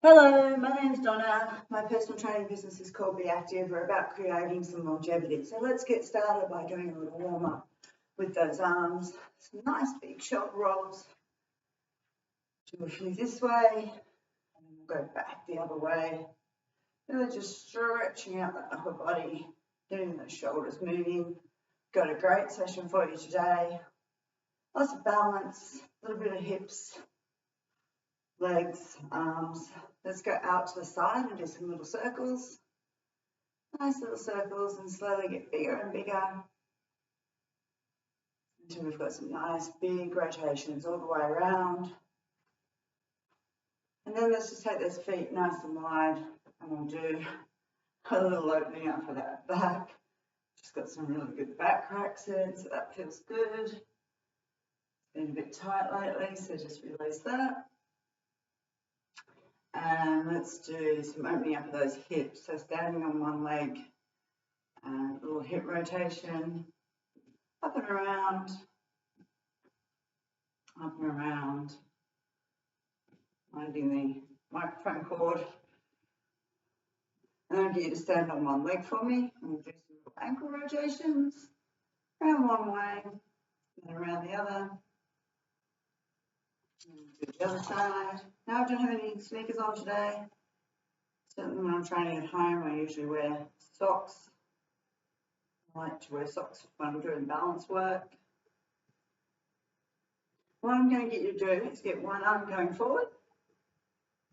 Hello, my name's Donna. My personal training business is called Be Active. We're about creating some longevity. So let's get started by doing a little warm up with those arms. Some nice big shoulder rolls. Do a few this way, and then we'll go back the other way. Really just stretching out the upper body, getting those shoulders moving. Got a great session for you today. Lots of balance, a little bit of hips, legs, arms. Let's go out to the side and do some little circles. Nice little circles, and slowly get bigger and bigger until we've got some nice big rotations all the way around. And then let's just take those feet nice and wide, and we'll do a little opening up for that back. Just got some really good back cracks in, so that feels good. It's been a bit tight lately, so just release that. And let's do some opening up of those hips. So standing on one leg, and a little hip rotation, up and around, up and around. Finding the microphone cord. And then I'll get you to stand on one leg for me. And we'll do some little ankle rotations. Around one way, and around the other. And do the other side. Now I don't have any sneakers on today. Certainly when I'm training at home, I usually wear socks. I like to wear socks when I'm doing balance work. What I'm going to get you to do is get one arm going forward,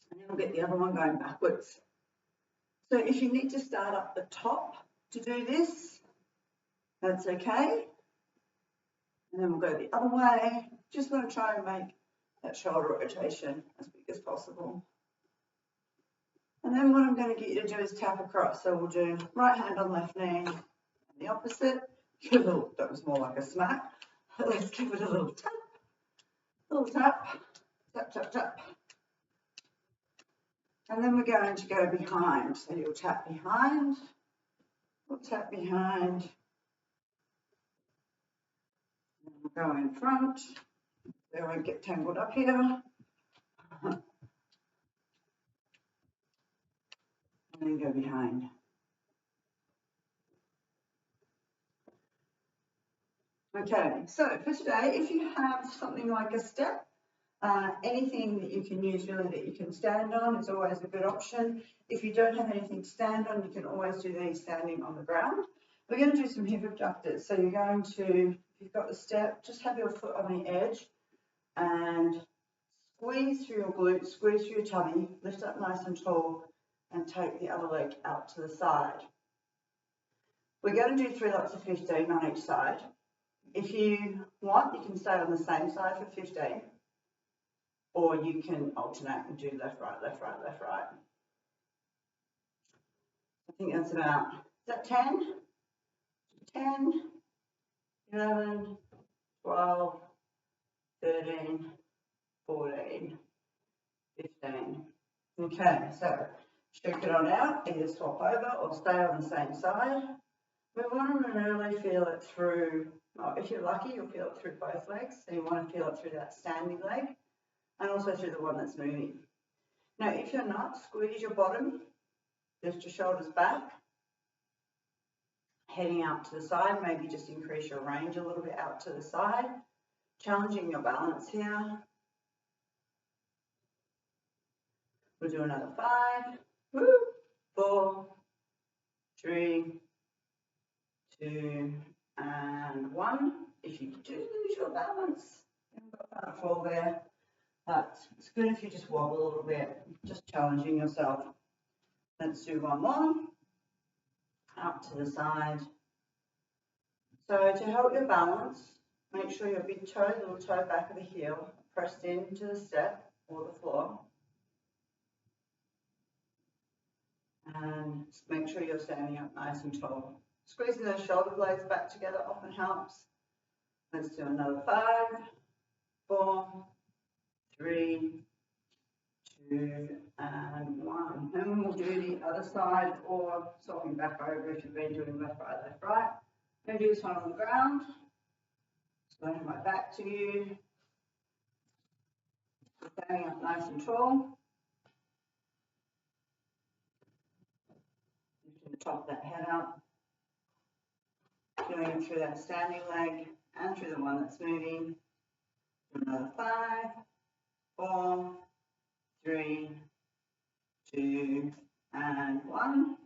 and then we'll get the other one going backwards. So if you need to start up the top to do this, that's okay. And then we'll go the other way. Just want to try and make that shoulder rotation as big as possible. And then what I'm going to get you to do is tap across. So we'll do right hand on left knee, and the opposite. Give a little, that was more like a smack. Let's give it a little tap. Little tap, tap, tap, tap. And then we're going to go behind. So you'll tap behind, we'll tap behind, and we'll go in front. They won't get tangled up here. And then go behind. Okay, so for today, if you have something like a step, anything that you can use really that you can stand on is always a good option. If you don't have anything to stand on, you can always do these standing on the ground. We're going to do some hip abductors. So you're going to, if you've got the step, just have your foot on the edge and squeeze through your glutes, squeeze through your tummy, lift up nice and tall, and take the other leg out to the side. We're going to do 3 lots of 15 on each side. If you want, you can stay on the same side for 15, or you can alternate and do left, right, left, right, left, right. I think that's about, is that 10? 10, 11, 12, 13, 14, 15. Okay, so shake it on out, either swap over or stay on the same side. We want to really feel it through, if you're lucky, you'll feel it through both legs. So you want to feel it through that standing leg and also through the one that's moving. Now, if you're not, squeeze your bottom, lift your shoulders back, heading out to the side, maybe just increase your range a little bit out to the side, challenging your balance here. We'll do another 5, 4, 3, 2, and 1. If you do lose your balance, you've got that fall there. But it's good if you just wobble a little bit, just challenging yourself. Let's do one more. Out to the side. So to help your balance, make sure your big toe, little toe back of the heel, pressed into the step or the floor. And make sure you're standing up nice and tall. Squeezing those shoulder blades back together often helps. Let's do another 5, 4, 3, 2, and 1. Then we'll do the other side, or swapping back over if you've been doing left, right, left, right. I'm going to do this one on the ground. So I have my back to you. Standing up nice and tall. top of that head up, doing it through that standing leg and through the one that's moving. Do another 5, 4, 3, 2, and 1.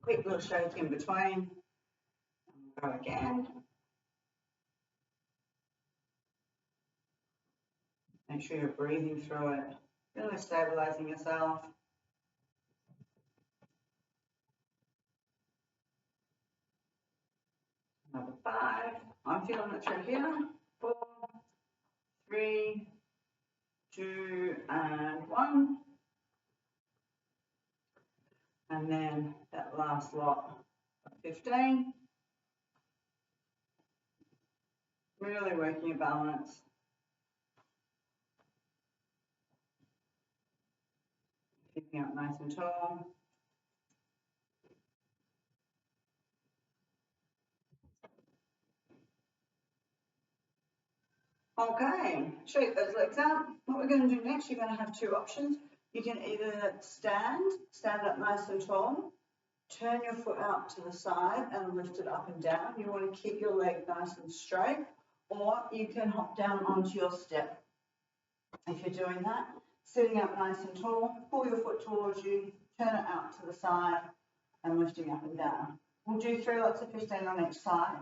Quick little shake in between. Go again. Make sure you're breathing through it, really stabilizing yourself. Another 5. I'm feeling it through here. 4, 3, 2, and 1. And then that last lot of 15. Really working your balance. Keeping up nice and tall. Okay, shake those legs out. What we're going to do next, you're going to have 2 options. You can either stand up nice and tall, turn your foot out to the side and lift it up and down. You want to keep your leg nice and straight, or you can hop down onto your step. If you're doing that, sitting up nice and tall, pull your foot towards you, turn it out to the side and lifting up and down. We'll do 3 lots of 15 on each side.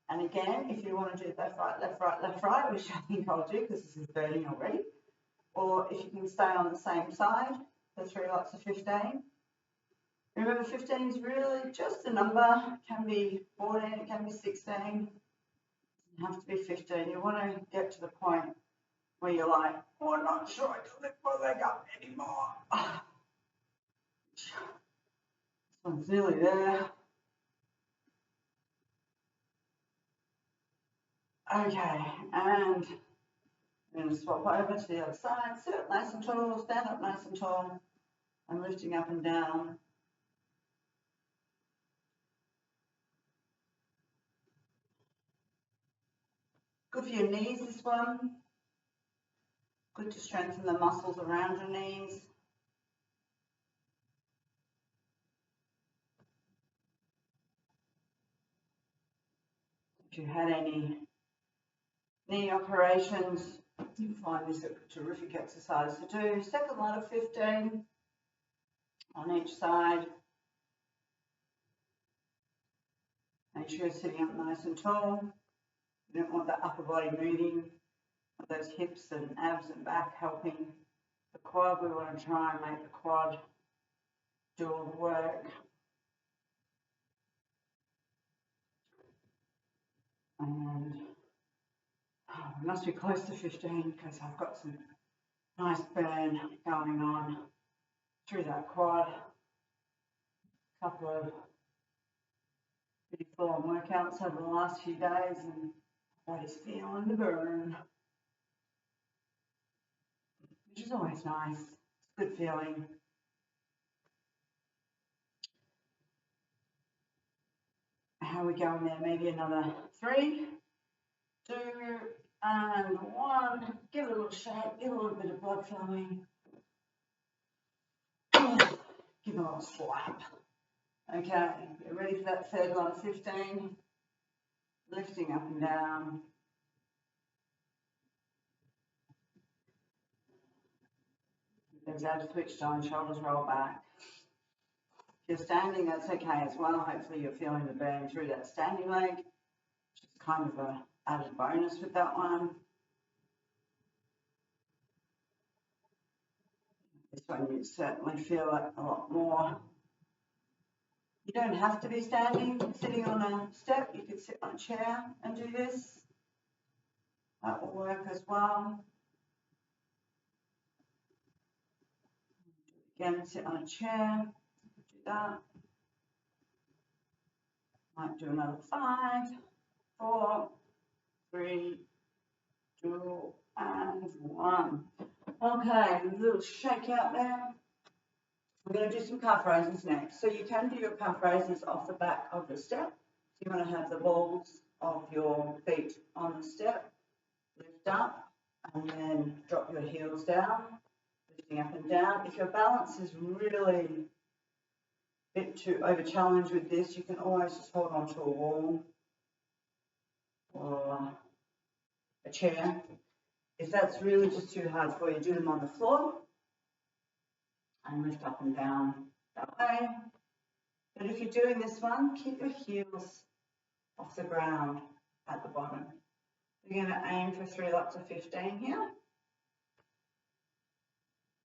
And again, if you want to do left, right, left, right, left, right, which I think I'll do because this is burning already, or if you can stay on the same side for 3 lots of 15. Remember, 15 is really just a number. It can be 14, it can be 16. It doesn't have to be 15. You want to get to the point where you're like, oh, I'm not sure I can lift my leg up anymore. This one's nearly there. Okay, and I'm going to swap over to the other side. Sit up nice and tall, stand up nice and tall, and lifting up and down. Good for your knees, this one. Good to strengthen the muscles around your knees. If you had any knee operations, you find this a terrific exercise to do. Second lot of 15 on each side. Make sure you're sitting up nice and tall. You don't want the upper body moving, those hips and abs and back helping the quad. We want to try and make the quad do all the work. And we must be close to 15 because I've got some nice burn going on through that quad. A couple of pretty full-on workouts over the last few days, and body's feeling the burn, which is always nice. It's a good feeling. How are we going there? Maybe another 3, 2, and 1. Give it a little shake, give a little bit of blood flowing. Give it a little slap. Okay, you're ready for that third lot of 15. Lifting up and down. Legs abs switched on, shoulders roll back. If you're standing, that's okay as well. Hopefully you're feeling the burn through that standing leg, which is kind of an added bonus with that one. This one you certainly feel it a lot more. You don't have to be standing, sitting on a step. You could sit on a chair and do this. That will work as well. Again, sit on a chair, do that. Might do another 5, 4, 3, 2, and 1. Okay, a little shake out there. We're going to do some calf raises next. So you can do your calf raises off the back of the step. So you want to have the balls of your feet on the step, lift up, and then drop your heels down, lifting up and down. If your balance is really bit too over challenged with this, you can always just hold onto a wall or a chair. If that's really just too hard for you, do them on the floor and lift up and down that way. But if you're doing this one, keep your heels off the ground at the bottom. You're going to aim for 3 lots of 15 here.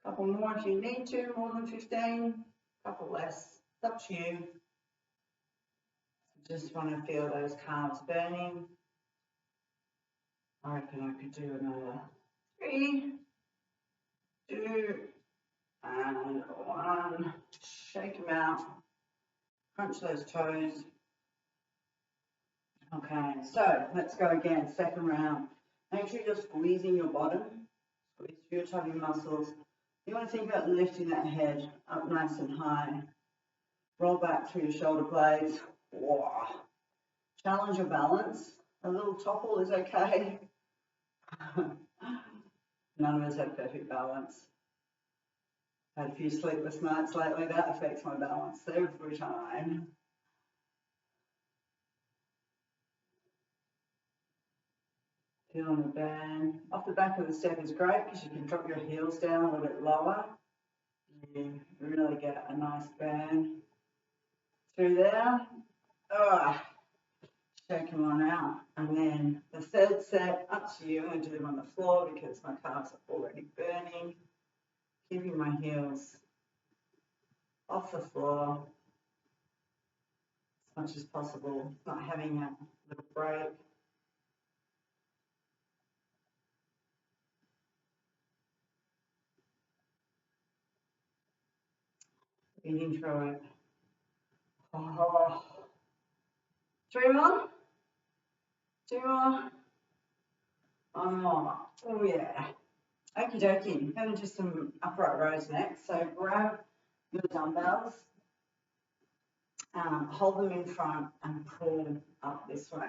A couple more if you need to, more than 15, a couple less, it's up to you. Just want to feel those calves burning. I reckon I could do another 3, 2, and 1. Shake them out, crunch those toes. Okay, so let's go again, second round. Make sure you're squeezing your bottom, squeeze through your tummy muscles. You want to think about lifting that head up nice and high. Roll back through your shoulder blades. Whoa. Challenge your balance. A little topple is okay. None of us have perfect balance. Had a few sleepless nights lately, that affects my balance every time. Feeling the burn. Off the back of the step is great because you can drop your heels down a little bit lower. You really get a nice burn through there. Oh, shaking one out. And then the third set, up to you. I'm going to do them on the floor because my calves are already burning. Keeping my heels off the floor as much as possible, not having that little break. Breathing through it. Oh. 3 more. 2 more. 1 more. Oh yeah. Okie dokie. Going to do some upright rows next. So grab your dumbbells, hold them in front and pull up this way.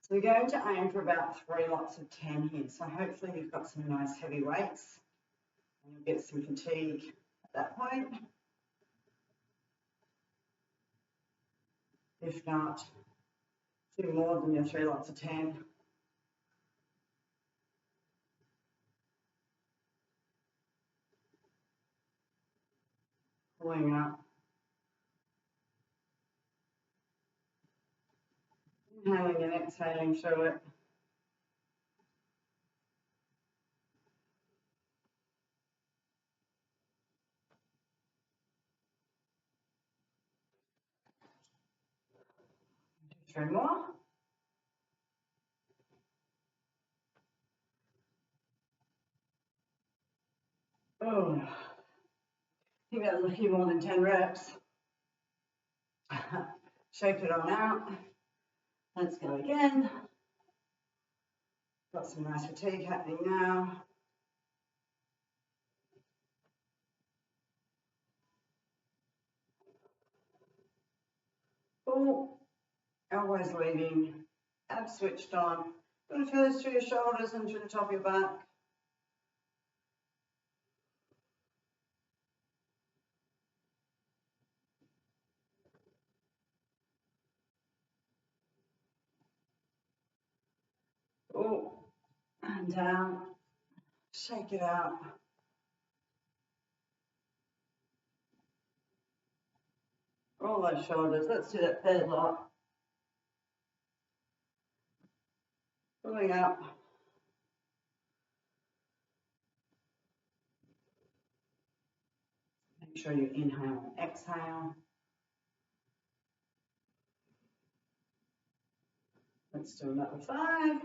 So we're going to aim for about 3 lots of 10 here. So hopefully you've got some nice heavy weights and you'll get some fatigue at that point. If not, do more than your 3 lots of 10. Pulling up. Inhaling and exhaling through it. Do 3 more. Oh, I think that was a few more than 10 reps. Shake it on out. Let's go again. Got some nice fatigue happening now. Pull, elbows leading, abs switched on. You want to feel this through your shoulders and through the top of your back. Pull, and down. Shake it out. Roll those shoulders. Let's do that third lot. Pulling up. Make sure you inhale and exhale. Let's do another 5,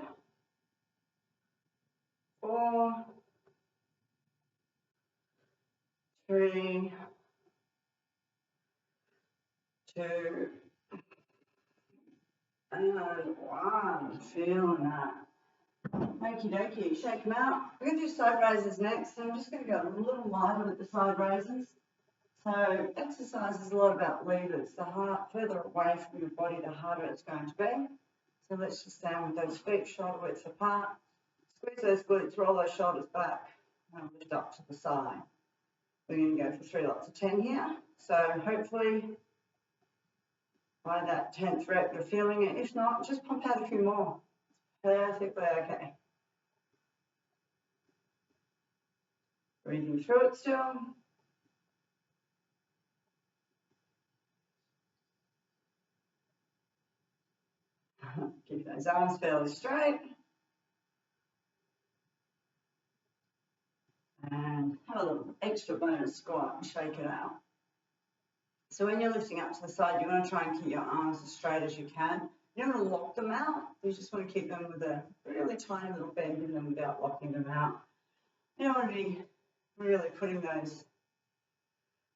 4, 3, 2, and 1. Feeling that. Okie dokie, shake them out. We're going to do side raises next, so I'm just going to go a little lighter with the side raises. So exercise is a lot about levers. The further away from your body, the harder it's going to be. So let's just stand with those feet shoulder width apart. Squeeze those glutes, roll those shoulders back, and lift up to the side. We're going to go for 3 lots of 10 here. So hopefully by that 10th rep, you're feeling it. If not, just pump out a few more. Perfectly okay. Breathing through it still. Keep those arms fairly straight. And have a little extra bonus squat and shake it out. So when you're lifting up to the side, you want to try and keep your arms as straight as you can. You don't want to lock them out. You just want to keep them with a really tiny little bend in them without locking them out. You don't want to be really putting those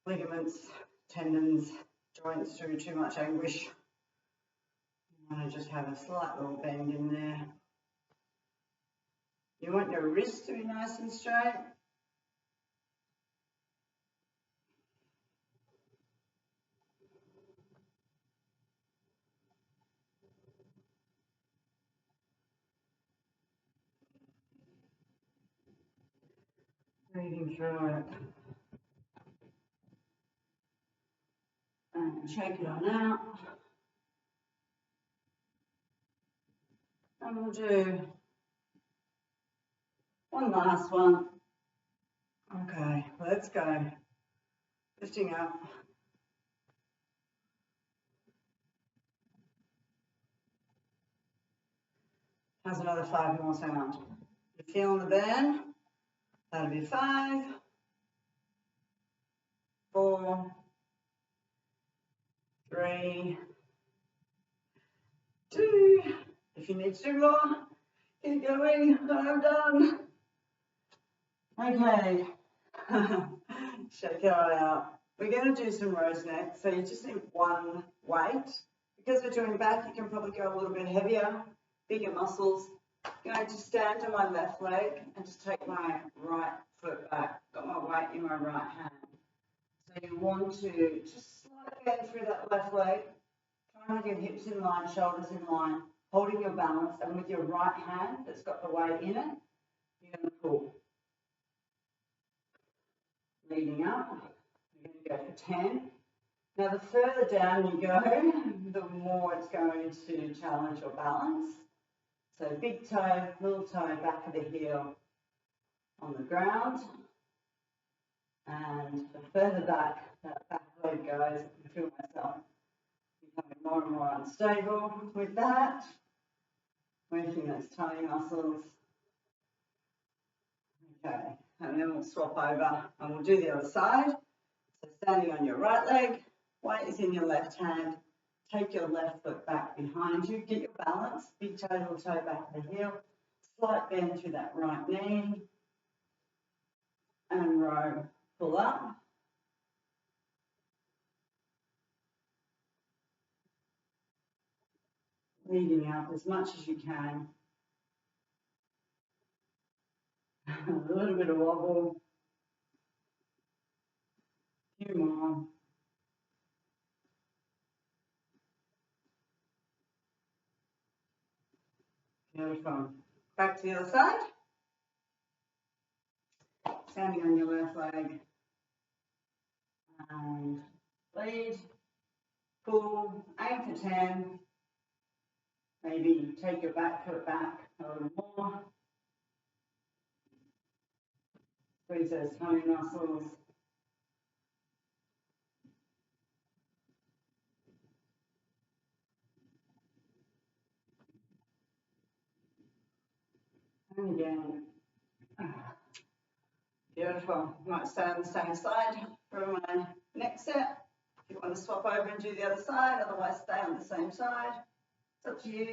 ligaments, tendons, joints through too much anguish. You want to just have a slight little bend in there. You want your wrists to be nice and straight. Breathing through it. And shake it on out. And we'll do one last one. Okay, let's go. Lifting up. How's another 5 more sound? You're feeling the burn? That'll be 5, 4, 3, 2. If you need to do more, keep going. I'm done. Okay. Shake it all out. We're going to do some rose neck. So you just need one weight. Because we're doing back, you can probably go a little bit heavier, bigger muscles. I'm going to stand on my left leg and just take my right foot back. Got my weight in my right hand. So you want to just slide bend through that left leg. Try and have your hips in line, shoulders in line, holding your balance, and with your right hand that's got the weight in it, you're going to pull. Leading up, you're going to go for 10. Now the further down you go, the more it's going to challenge your balance. So big toe, little toe, back of the heel on the ground. And the further back that back leg goes, I can feel myself becoming more and more unstable with that. Working those tummy muscles. Okay, and then we'll swap over and we'll do the other side. So standing on your right leg, weight is in your left hand. Take your left foot back behind you. Get your balance, big toe, little toe, back of the heel. Slight bend through that right knee. And row, pull up. Leading up as much as you can. A little bit of wobble. A few more. Beautiful. Back to the other side. Standing on your left leg. And lead. Pull. Aim for 10. Maybe take your back foot back a little more. Squeeze those tummy muscles. And again. Beautiful. Might stay on the same side for my next set. If you want to swap over and do the other side, otherwise stay on the same side. It's up to you.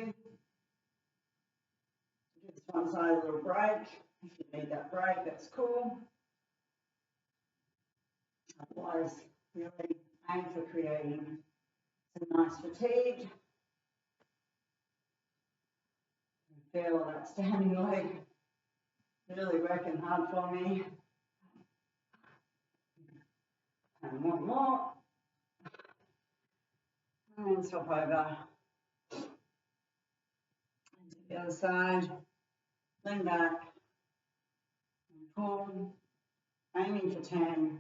Give this one side a little break. If you need that break, that's cool. Otherwise, really aim for creating some nice fatigue. Feel that standing leg really working hard for me. And one more. And swap over. And to the other side. Lean back. And pull. Aiming for 10.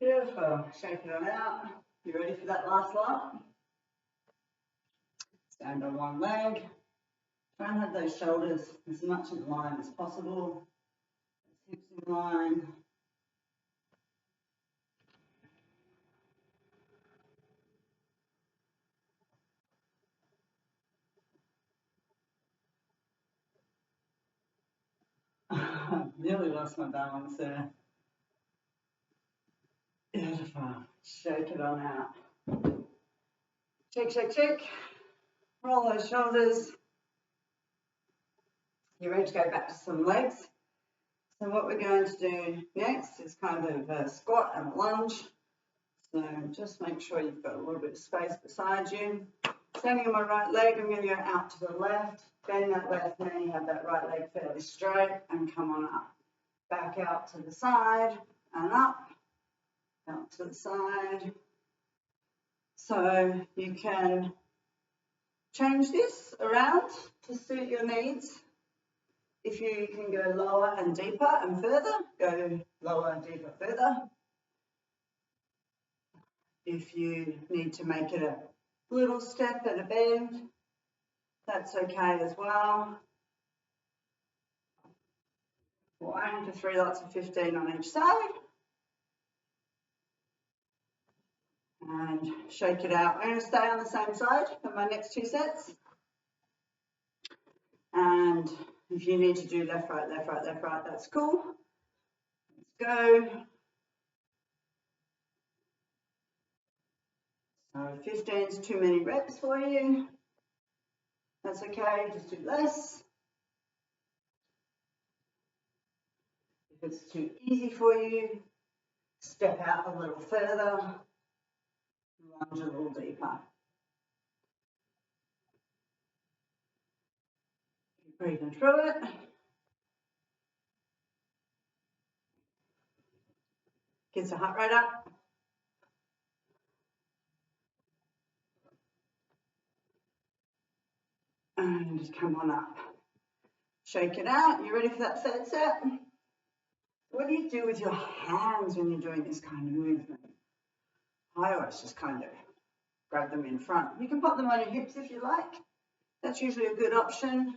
Beautiful. Shake it on out. You ready for that last lot? Stand on one leg. Try and have those shoulders as much in line as possible. Hips in line. Nearly lost my balance there. Beautiful. Shake it on out. Shake, shake, shake. Roll those shoulders. You're ready to go back to some legs. So what we're going to do next is kind of a squat and a lunge. So just make sure you've got a little bit of space beside you. Standing on my right leg, I'm going to go out to the left. Bend that left knee, have that right leg fairly straight, and come on up. Back out to the side and up. Out to the side. So you can change this around to suit your needs. If you can go lower and deeper and further, go lower and deeper further. If you need to make it a little step and a bend, that's okay as well. 1 to 3 lots of 15 on each side. And shake it out. I'm going to stay on the same side for my next 2 sets. And if you need to do left, right, left, right, left, right, that's cool. Let's go. So 15 is too many reps for you. That's okay, just do less. If it's too easy for you, step out a little further, lunge a little deeper. Keep breathing through it. Gets the heart rate up. And just come on up. Shake it out. You ready for that third set? What do you do with your hands when you're doing this kind of movement? I always just kind of grab them in front. You can pop them on your hips if you like. That's usually a good option.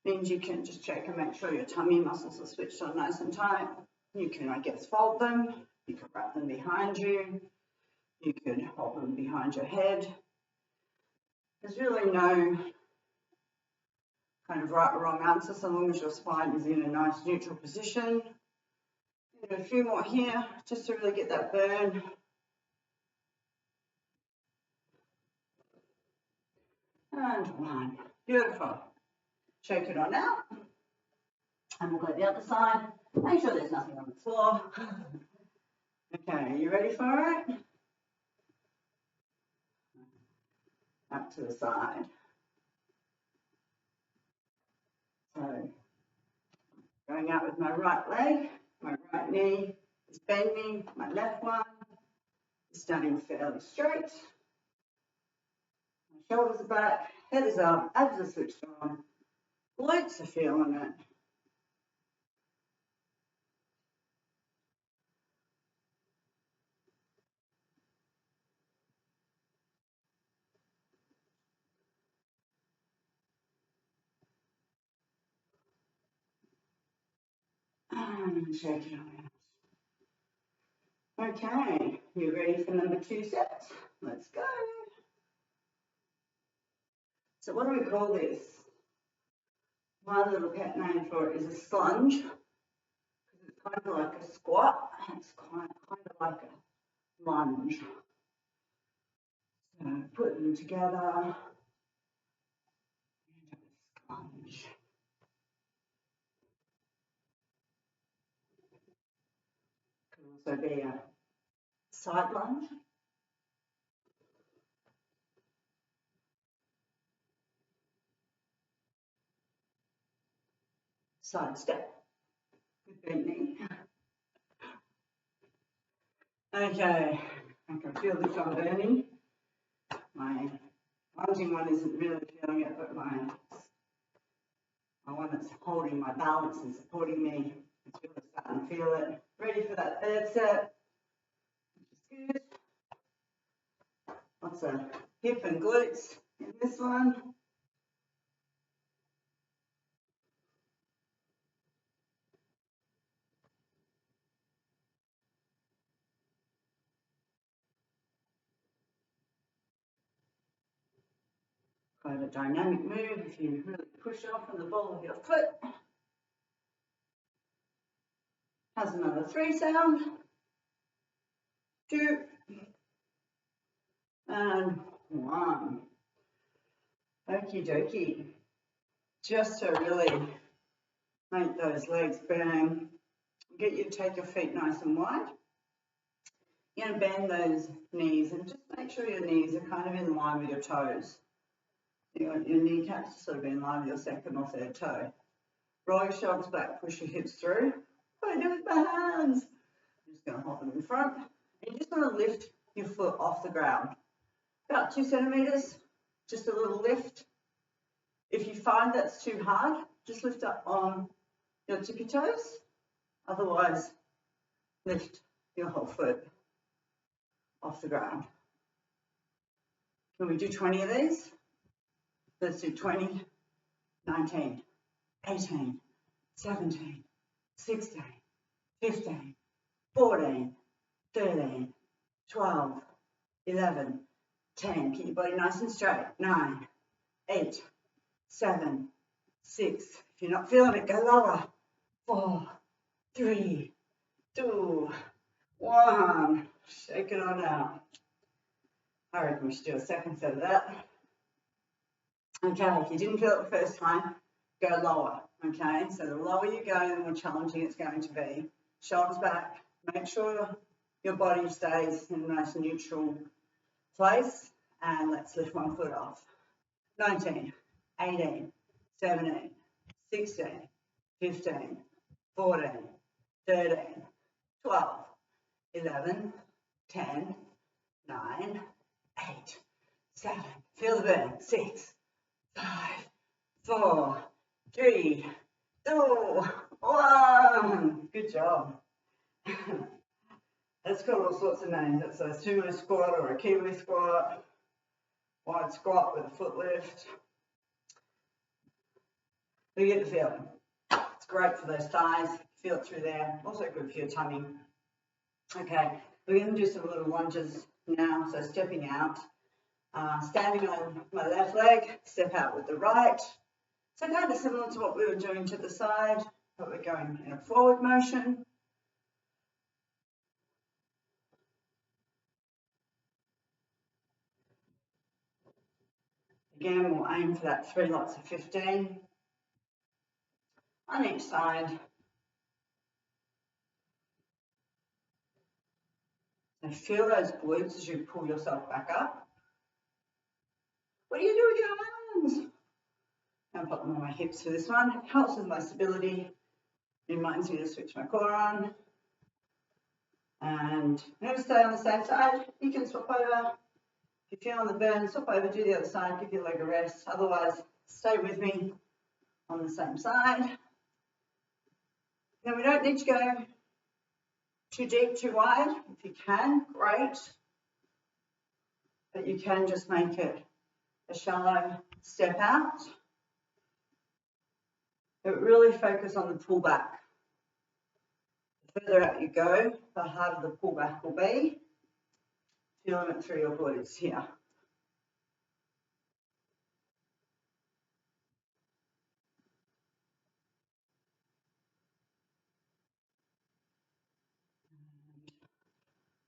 Means you can just check and make sure your tummy muscles are switched on nice and tight. You can, I guess, fold them. You can wrap them behind you. You could hold them behind your head. There's really no kind of right or wrong answer so long as your spine is in a nice neutral position. Do a few more here just to really get that burn. And 1. Beautiful. Shake it on out. And we'll go the other side. Make sure there's nothing on the floor. Okay, are you ready for it? Up to the side. So, going out with my right leg, my right knee is bending, my left one is standing fairly straight. My shoulders are back, head is up, abs are switched on, glutes are feeling it. And shake it on out. Okay, you ready for number 2 sets? Let's go. So what do we call this? My little pet name for it is a slunge. It's kind of like a squat. It's kind of like a lunge. So put them together. Lunge. Could also be a side lunge. Side step with bent knee. Okay, I can feel this one burning. My lunging one isn't really feeling it, but my one that's holding my balance and supporting me It's really starting to feel it. Ready for that third set. Good. Lots of hip and glutes in this one. Quite a dynamic move if you really push off on the ball of your foot. Has another 3 sound. 2 and 1. Okie dokie. Just to really make those legs burn, get you to take your feet nice and wide. You're going to bend those knees and just make sure your knees are kind of in line with your toes. You want your kneecaps to sort of be in line with your second or third toe. Roll your shoulders back, push your hips through. What do I do with my hands? I'm just going to hold them in front. And you just want to lift your foot off the ground. About 2 centimeters, just a little lift. If you find that's too hard, just lift up on your tippy toes. Otherwise, lift your whole foot off the ground. Can we do 20 of these? Let's do 20, 19, 18, 17, 16, 15, 14, 13, 12, 11, 10. Keep your body nice and straight. 9, 8, 7, 6. If you're not feeling it, go lower. 4, 3, 2, 1. Shake it on out. I reckon we should do a second set of that. Okay, if you didn't feel it the first time, go lower. Okay, so the lower you go, the more challenging it's going to be. Shoulders back. Make sure your body stays in a nice neutral place. And let's lift one foot off. 19, 18, 17, 16, 15, 14, 13, 12, 11, 10, 9, 8, 7. Feel the burn. 6, 5, 4, 3, 2, 1. Good job. That's got all sorts of names. It's a sumo squat or a kiwi squat, wide squat with a foot lift. You get the feeling. It's great for those thighs. Feel it through there. Also good for your tummy. Okay, we're going to do some little lunges now. So stepping out, standing on my left leg, step out with the right. So kind of similar to what we were doing to the side, but we're going in a forward motion. Again, we'll aim for that 3 lots of 15 on each side. So feel those glutes as you pull yourself back up. What do you do with your arms? I'll put them on my hips for this one. It helps with my stability. Reminds me to switch my core on. And I'm going to stay on the same side. You can swap over. If you're feeling the burn, swap over, do the other side, give your leg a rest. Otherwise, stay with me on the same side. Now we don't need to go too deep, too wide. If you can, great. But you can just make it a shallow step out. But really focus on the pullback. The further out you go, the harder the pullback will be. Feeling it through your glutes here.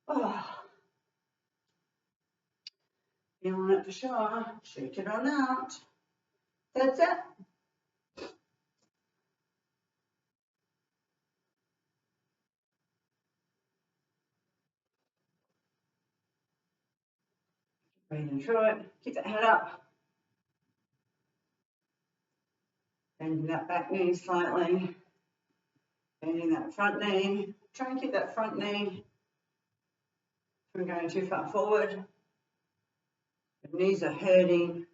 Oh. Feeling it for sure. Shake it on out. That's it. Breathing through it. Keep that head up. Bending that back knee slightly. Bending that front knee. Try and keep that front knee from going too far forward. The knees are hurting.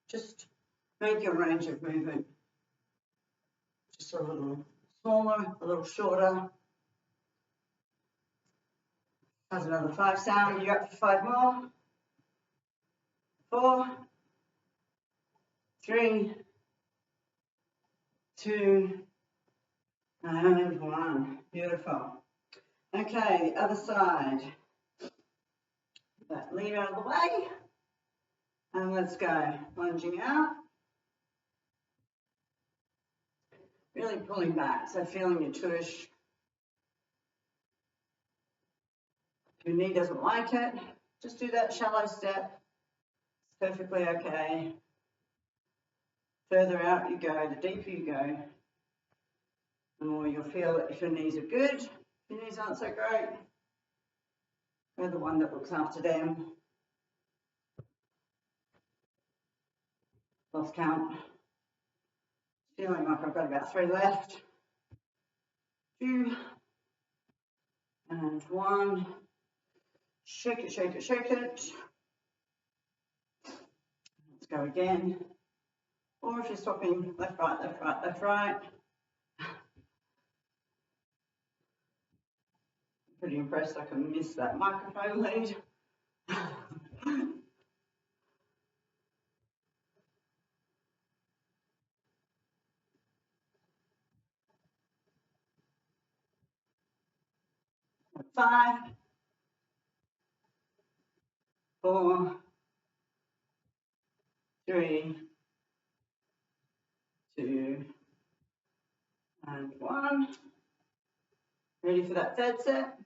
Just make your range of movement just a little smaller, a little shorter. That's another 5 sound. You're up for 5 more. 4, 3, 2, and 1. Beautiful. Okay, the other side. That lead out of the way. And let's go. Lunging out. Really pulling back, so feeling your tush. If your knee doesn't like it, just do that shallow step. It's perfectly okay. Further out you go, the deeper you go, the more you'll feel it. If your knees are good, if your knees aren't so great, we're the one that looks after them. Lost count. Feeling like I've got about 3 left. 2 and 1. Shake it, shake it, shake it. Let's go again. Or if you're stopping, left, right, left, right, left, right. Pretty impressed I can miss that microphone lead. 5, 4, 3, 2, and 1. Ready for that third set?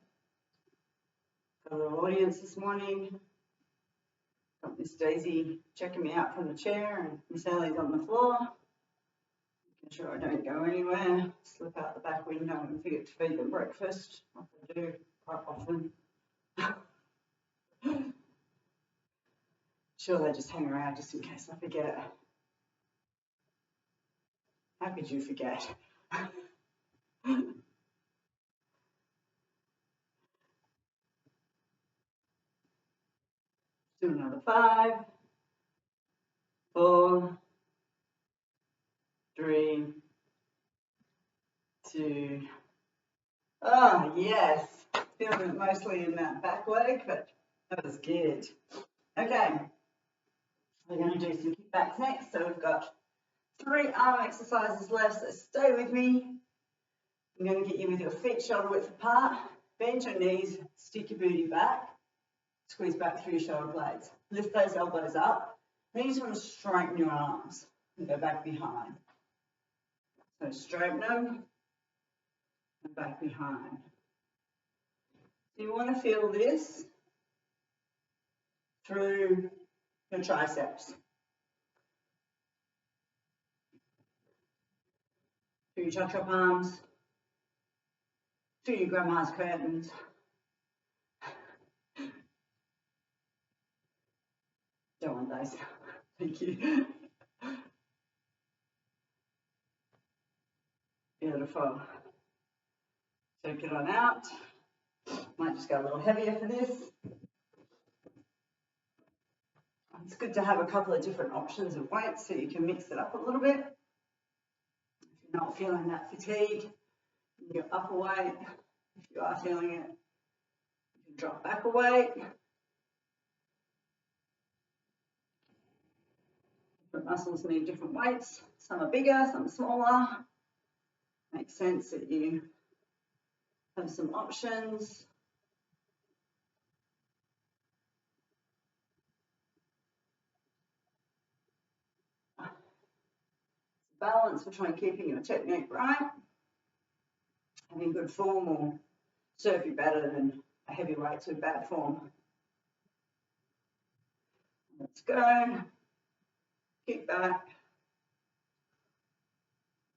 Got a little audience this morning. Got Miss Daisy checking me out from the chair, and Miss Ellie's on the floor. Making sure I don't go anywhere. Slip out the back window and forget to feed them breakfast, like I do quite often. Sure, they just hang around just in case I forget. How could you forget? Do another 5, 4, 3, 2. Oh, yes. Feeling it mostly in that back leg, but that was good. Okay. We're going to do some kickbacks next. So we've got 3 arm exercises left, so stay with me. I'm going to get you with your feet shoulder width apart. Bend your knees, stick your booty back, squeeze back through your shoulder blades. Lift those elbows up. Then you just want to straighten your arms and go back behind. So straighten them and back behind. So you want to feel this through your triceps. Through your chop arms, through your grandma's curtains. Don't want those. Thank you. Beautiful. Take it on out. Might just go a little heavier for this. It's good to have a couple of different options of weights so you can mix it up a little bit. If you're not feeling that fatigue, your upper weight, if you are feeling it, you can drop back a weight. Different muscles need different weights. Some are bigger, some are smaller. Makes sense that you have some options. Balance between keeping your technique right. Having good form will serve you better than a heavy weight with bad form. Let's go. Kick back.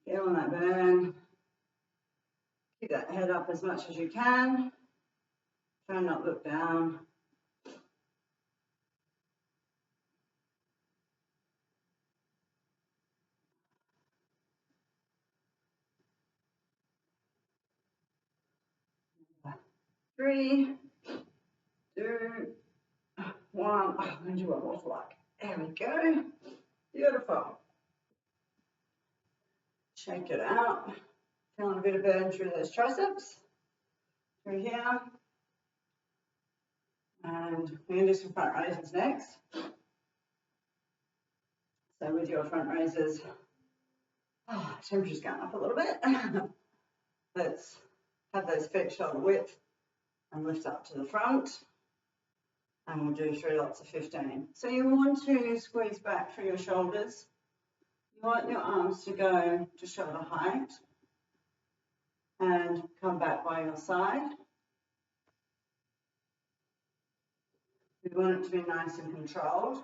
Feeling that burn. Keep that head up as much as you can. Try not to look down. Three, 2, 1. I'm going to do one more flick. There we go. Beautiful. Shake it out. Feeling a bit of burn through those triceps, through here. And we're going to do some front raises next. So with your front raises, temperature's going up a little bit. Let's have those feet shoulder width and lift up to the front. And we'll do 3 lots of 15. So you want to squeeze back through your shoulders. You want your arms to go to shoulder height and come back by your side. We want it to be nice and controlled.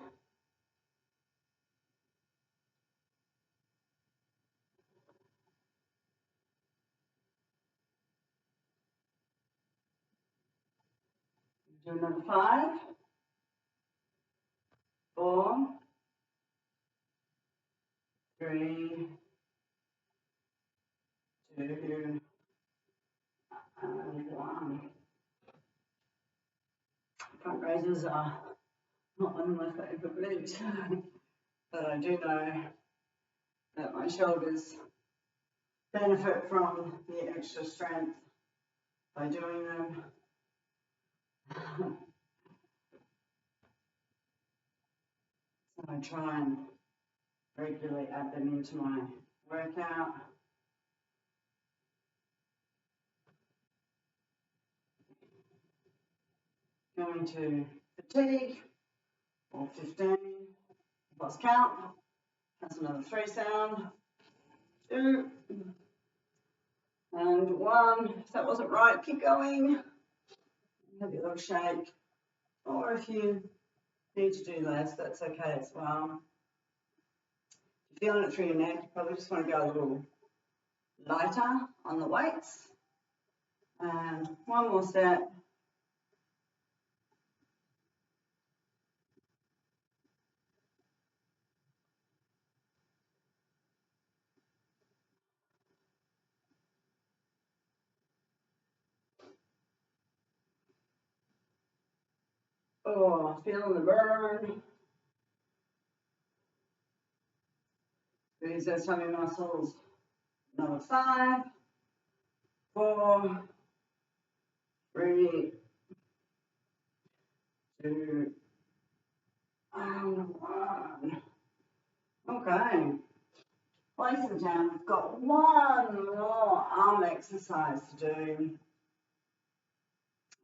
Do another 5, 4, 3, 2, and 1. Front raises are not one of my favourite moves, but I do know that my shoulders benefit from the extra strength by doing them. So I try and regularly add them into my workout. Going to fatigue, or 15, lost count. That's another 3 sound. 2, and 1. If that wasn't right, keep going. Have your little shake. Or if you need to do less, that's okay as well. If you're feeling it through your neck, you probably just want to go a little lighter on the weights. And 1 more set. Oh, feeling the burn. Squeeze those tummy muscles. Another 5, 4, 3, 2, and 1. Okay. Place them down. We've got 1 more arm exercise to do.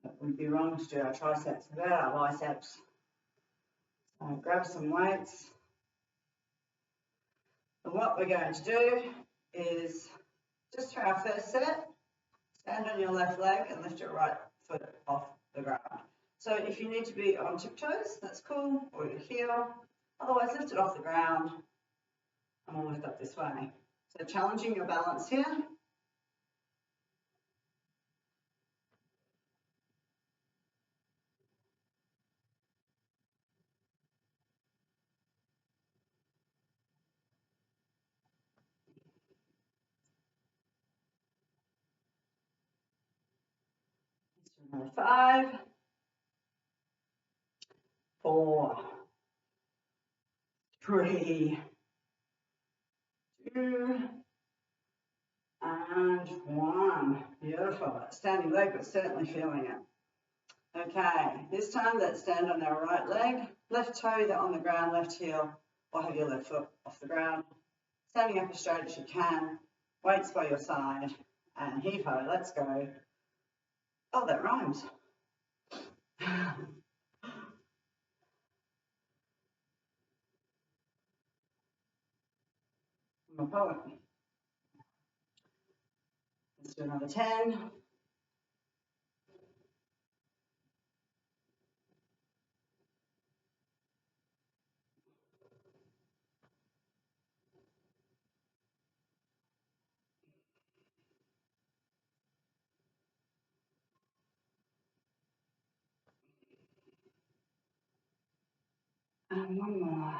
It would be wrong to do our triceps without our biceps. So grab some weights. And what we're going to do is, just for our first set, stand on your left leg and lift your right foot off the ground. So if you need to be on tiptoes, that's cool, or your heel. Otherwise, lift it off the ground and we'll lift up this way. So challenging your balance here. Another 5, 4, 3, 2, and 1. Beautiful. That standing leg was certainly feeling it. Okay, this time let's stand on our right leg, left toe on the ground, left heel, or have your left foot off the ground. Standing up as straight as you can, weights by your side, and heave ho, let's go. Oh, that rhymes. I'm a poet. Let's do another 10. And 1 more.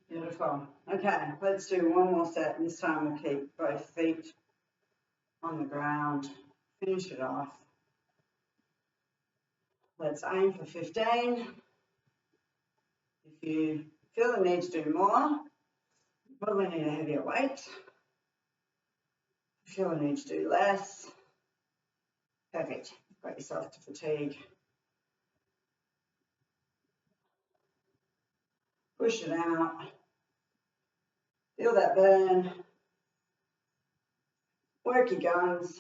Beautiful. Okay, let's do 1 more set. And this time we'll keep both feet on the ground. Finish it off. Let's aim for 15. If you feel the need to do more, you probably need a heavier weight. If you need to do less, perfect. Got yourself to fatigue. Push it out. Feel that burn. Work your guns.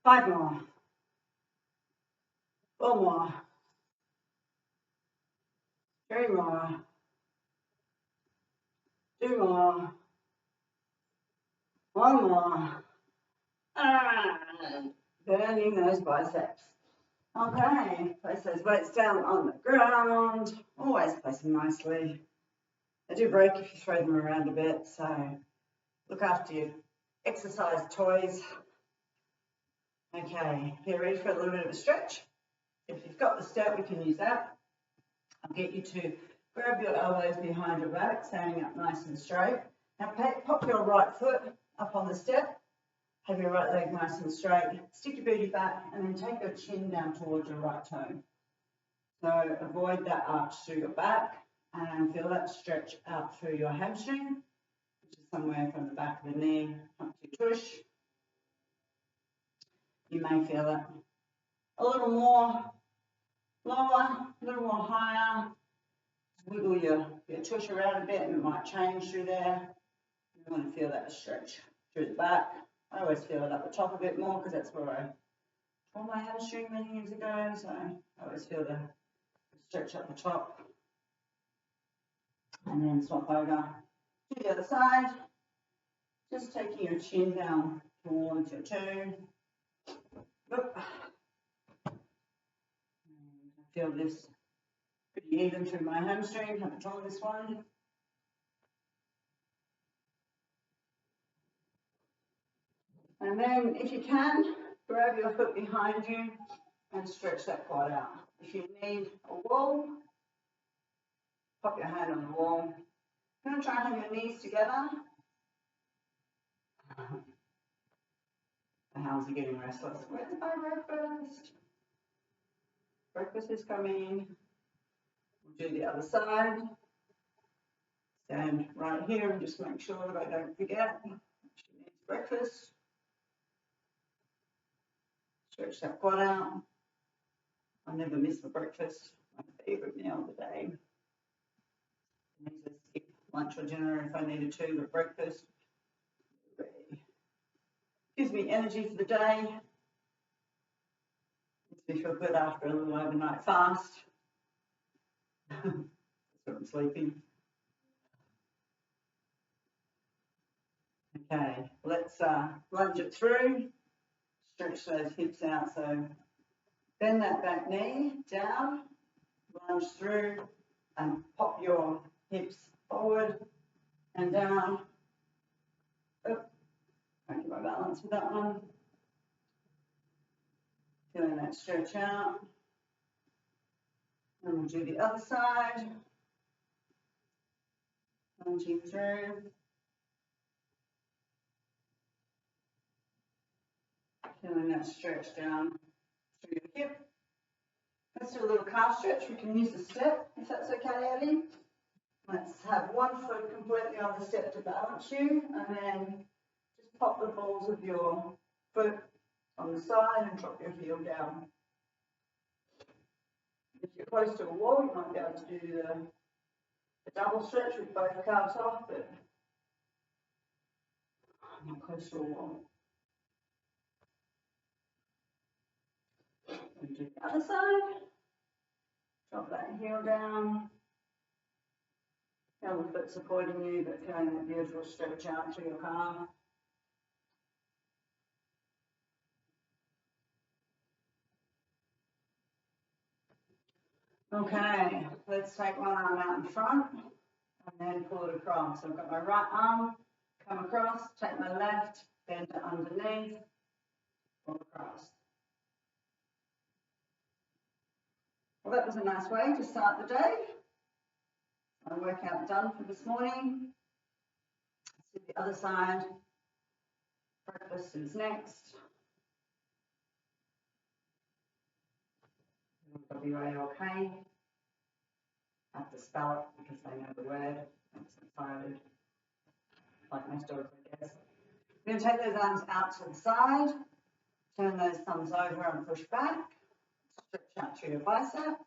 5 more. 4 more. 3 more. 2 more. 1 more. Burning those biceps. Okay, place those weights down on the ground. Always place them nicely. They do break if you throw them around a bit, so look after your exercise toys. Okay, you're ready for a little bit of a stretch. If you've got the step, we can use that. I'll get you to grab your elbows behind your back, standing up nice and straight. Now pop your right foot up on the step. Have your right leg nice and straight. Stick your booty back and then take your chin down towards your right toe. So avoid that arch through your back and feel that stretch out through your hamstring, which is somewhere from the back of the knee up to your tush. You may feel it a little more lower, a little more higher. Wiggle your tush around a bit and it might change through there. You want to feel that stretch through the back. I always feel it up the top a bit more because that's where I tore my hamstring many years ago, so I always feel the stretch up the top. And then swap over to the other side, just taking your chin down towards your toe. I feel this pretty even through my hamstring, haven't torn this one. And then if you can, grab your foot behind you and stretch that quad out. If you need a wall, pop your hand on the wall. You're going to try and have your knees together. The hounds are getting restless. Where's my breakfast? Breakfast is coming. We'll do the other side. Stand right here and just make sure that I don't forget. She needs breakfast. Stretch that quad out. I never miss my breakfast. My favourite meal of the day. I need to skip lunch or dinner if I needed to, but breakfast ready. Gives me energy for the day. Makes me feel good after a little overnight fast. That's when I'm sleeping. Okay, let's lunge it through. Stretch those hips out. So bend that back knee down, lunge through, and pop your hips forward and down. Oh, can't get my balance with that one. Feeling that stretch out. And we'll do the other side. Lunging through. Feeling that stretch down through your hip. Let's do a little calf stretch. We can use the step, if that's okay, Ellie. Let's have one foot completely on the step to balance you, and then just pop the balls of your foot on the side and drop your heel down. If you're close to a wall, you might be able to do the double stretch with both calves off, but I'm not close to a wall. And do the other side. Drop that heel down. Feel the foot supporting you, but feeling that beautiful stretch out through your calf. Okay, let's take one arm out in front and then pull it across. So I've got my right arm, come across, take my left, bend it underneath, pull across. Well, that was a nice way to start the day. My workout done for this morning. Let's do the other side. Breakfast is next. W-A-L-K. I have to spell it because they know the word. Makes them excited. like most dogs, I guess. You're going to take those arms out to the side, turn those thumbs over and push back, stretch out through your bicep.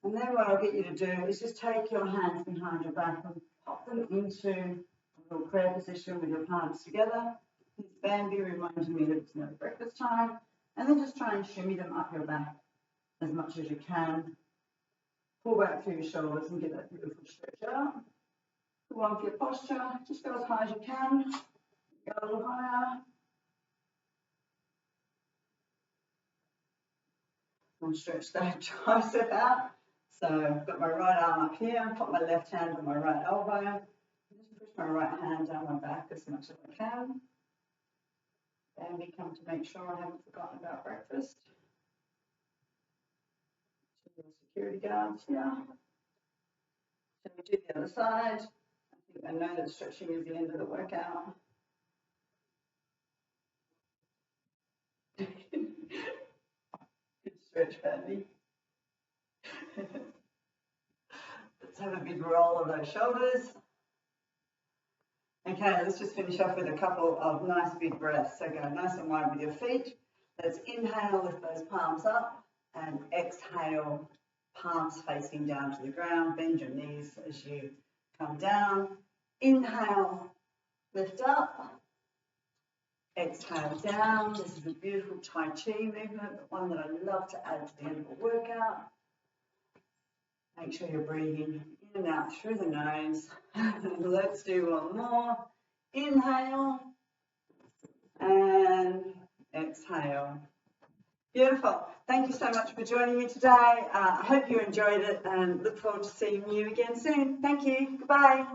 And then what I'll get you to do is just take your hands behind your back and pop them into a little prayer position with your palms together. This Bambi reminding me that it's never breakfast time. And then just try and shimmy them up your back as much as you can. Pull back through your shoulders and get that beautiful stretch out. Pull on for your posture. Just go as high as you can. Go a little higher. And stretch that tricep out. So I've got my right arm up here, put my left hand on my right elbow, just push my right hand down my back as much as I can. And we come to make sure I haven't forgotten about breakfast. So the security guards here. So we do the other side. I know that stretching is the end of the workout. Good stretch, Bambi. Let's have a big roll of those shoulders. Okay, let's just finish off with a couple of nice big breaths. So go nice and wide with your feet. Let's inhale, lift those palms up, and exhale, palms facing down to the ground. Bend your knees as you come down. Inhale, lift up. Exhale down. This is a beautiful Tai Chi movement, but one that I love to add to the end of a workout. Make sure you're breathing in and out through the nose. Let's do one more. Inhale and exhale. Beautiful. Thank you so much for joining me today. I hope you enjoyed it and look forward to seeing you again soon. Thank you. Goodbye.